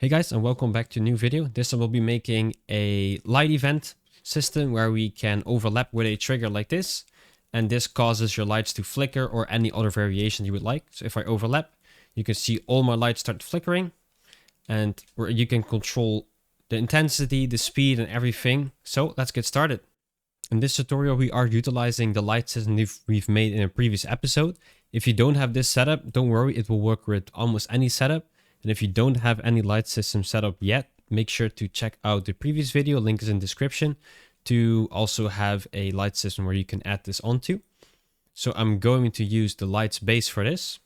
Hey guys, and welcome back to a new video. This time we'll be making a light event system where we can overlap with a trigger like this. And this causes your lights to flicker or any other variation you would like. So if I overlap, you can see all my lights start flickering. And where you can control the intensity, the speed, and everything. So let's get started. In this tutorial, we are utilizing the light system we've made in a previous episode. If you don't have this setup, don't worry, it will work with almost any setup. And if you don't have any light system set up yet, make sure to check out the previous video, link is in the description, to also have a light system where you can add this onto. So I'm going to use the lights base for this.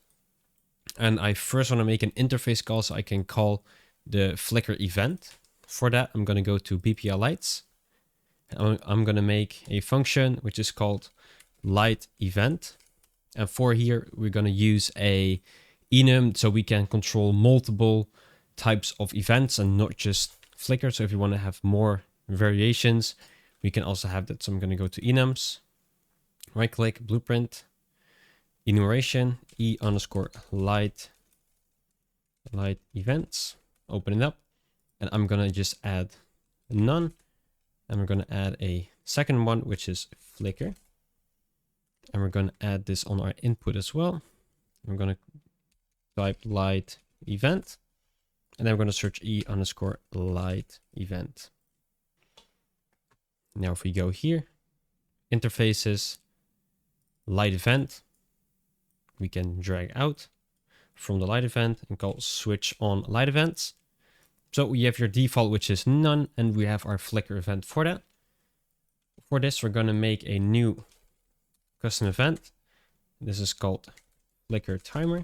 And I first want to make an interface call so I can call the flicker event. For that, I'm going to go to BPL lights. I'm going to make a function which is called light event. And for here, we're going to use a enum so we can control multiple types of events and not just flicker. So if you want to have more variations, we can also have that. So I'm going to go to enums, right click, blueprint, enumeration, e_light events, open it up. And I'm going to just add none. And we're going to add a second one, which is flicker. And we're going to add this on our input as well. We're going to type light event. And then we're going to search e_light event. Now if we go here, interfaces, light event, we can drag out from the light event and call switch on light events. So we have your default, which is none, and we have our flicker event for that. For this, we're going to make a new custom event. This is called flicker timer.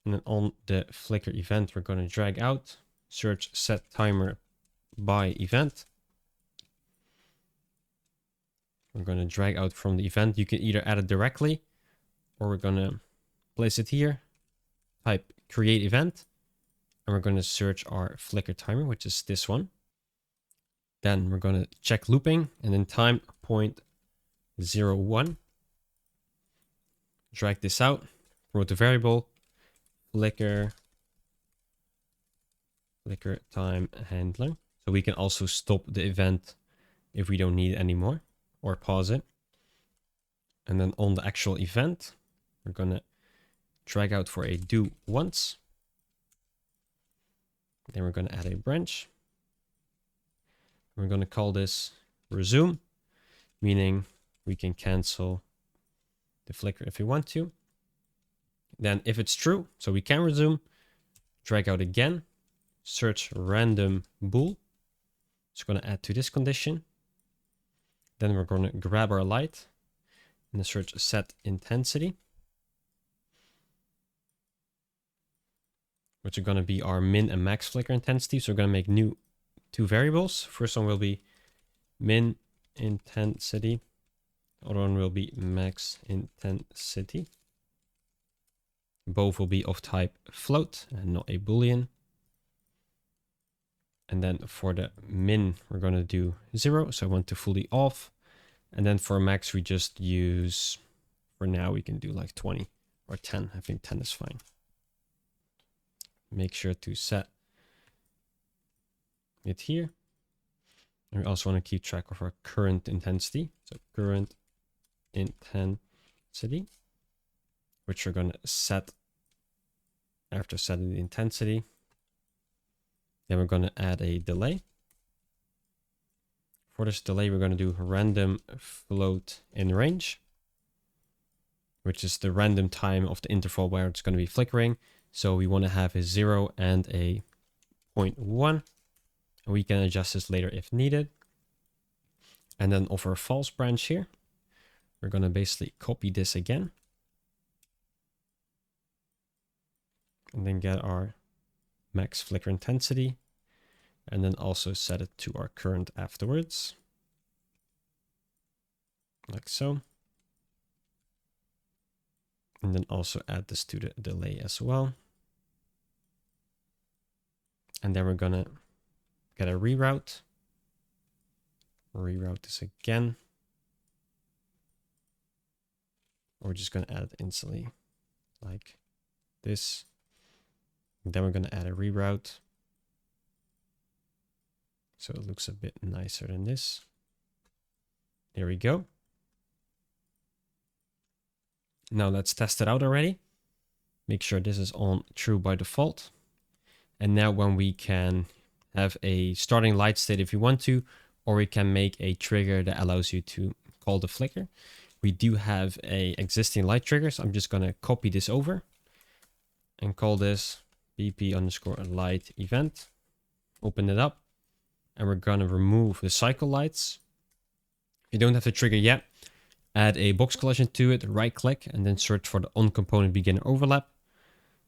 And then on the flicker event, we're going to drag out, search set timer by event. We're going to drag out from the event. You can either add it directly, or we're going to place it here, type create event. And we're going to search our flicker timer, which is this one. Then we're going to check looping and then time 0.01. Drag this out, promote the variable, flicker time handler. So we can also stop the event if we don't need it anymore or pause it. And then on the actual event, we're going to drag out for a do once. Then we're going to add a branch. We're going to call this resume, meaning we can cancel the flicker if we want to. Then if it's true, so we can resume, drag out again, search random bool. It's going to add to this condition. Then we're going to grab our light and search set intensity, which are going to be our min and max flicker intensity. So we're going to make new two variables. First one will be min intensity. Other one will be max intensity. Both will be of type float and not a boolean. And then for the min, we're going to do 0. So I want to fully off. And then for max, we just use, for now, we can do like 20 or 10. I think 10 is fine. Make sure to set it here. And we also want to keep track of our current intensity. So current intensity, which we're going to set after setting the intensity. Then we're going to add a delay. For this delay, we're going to do random float in range, which is the random time of the interval where it's going to be flickering. So we want to have a 0 and a 0.1. And we can adjust this later if needed. And then over a false branch here, we're going to basically copy this again. And then get our max flicker intensity. And then also set it to our current afterwards. Like so. And then also add this to the delay as well. And then we're going to get a reroute. Reroute this again. We're just going to add it instantly like this. And then we're going to add a reroute. So it looks a bit nicer than this. There we go. Now let's test it out already. Make sure this is on true by default. And now when we can have a starting light state if you want to, or we can make a trigger that allows you to call the flicker. We do have a existing light trigger, so I'm just going to copy this over and call this bp_light event. Open it up, and we're going to remove the cycle lights. If you don't have the trigger yet, add a box collision to it, right click, and then search for the on-component beginner overlap.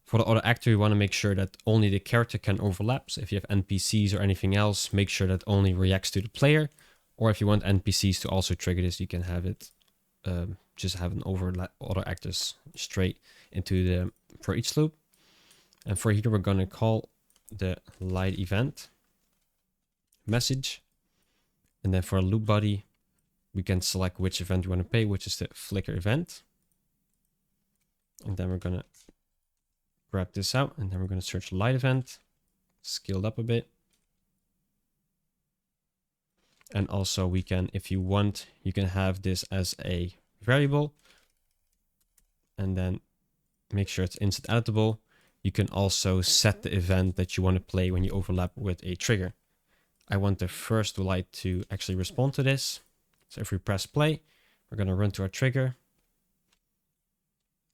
For the auto actor, you want to make sure that only the character can overlap. So if you have NPCs or anything else, make sure that only reacts to the player. Or if you want NPCs to also trigger this, you can have it just have an overlap auto actors straight into the for each loop. And for here, we're going to call the light event message. And then for a loop body, we can select which event you want to pay, which is the flicker event. And then we're going to grab this out, and then we're going to search light event, scaled up a bit. And also we can, if you want, you can have this as a variable and then make sure it's instant editable. You can also set the event that you want to play when you overlap with a trigger. I want the first light to actually respond to this. So if we press play, we're going to run to our trigger.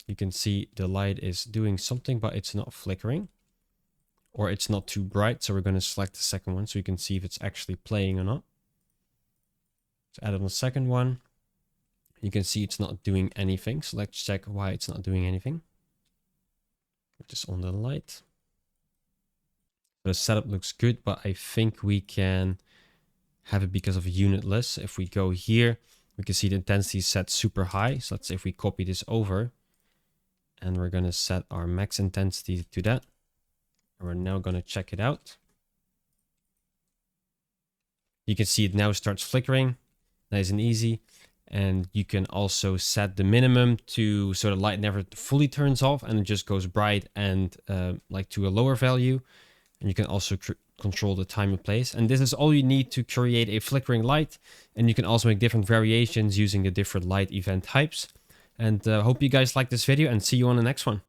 You can see the light is doing something, but it's not flickering or it's not too bright. So we're going to select the second one so you can see if it's actually playing or not. So add on the second one. You can see it's not doing anything. So let's check why it's not doing anything. Just on the light. The setup looks good, but I think we can have it because of unitless. If we go here, we can see the intensity is set super high. So let's say if we copy this over, and we're going to set our max intensity to that. And we're now going to check it out. You can see it now starts flickering. Nice and easy. And you can also set the minimum to so the light never fully turns off and it just goes bright and like to a lower value. And you can also control the time and place. And this is all you need to create a flickering light. And you can also make different variations using the different light event types. And hope you guys like this video and see you on the next one.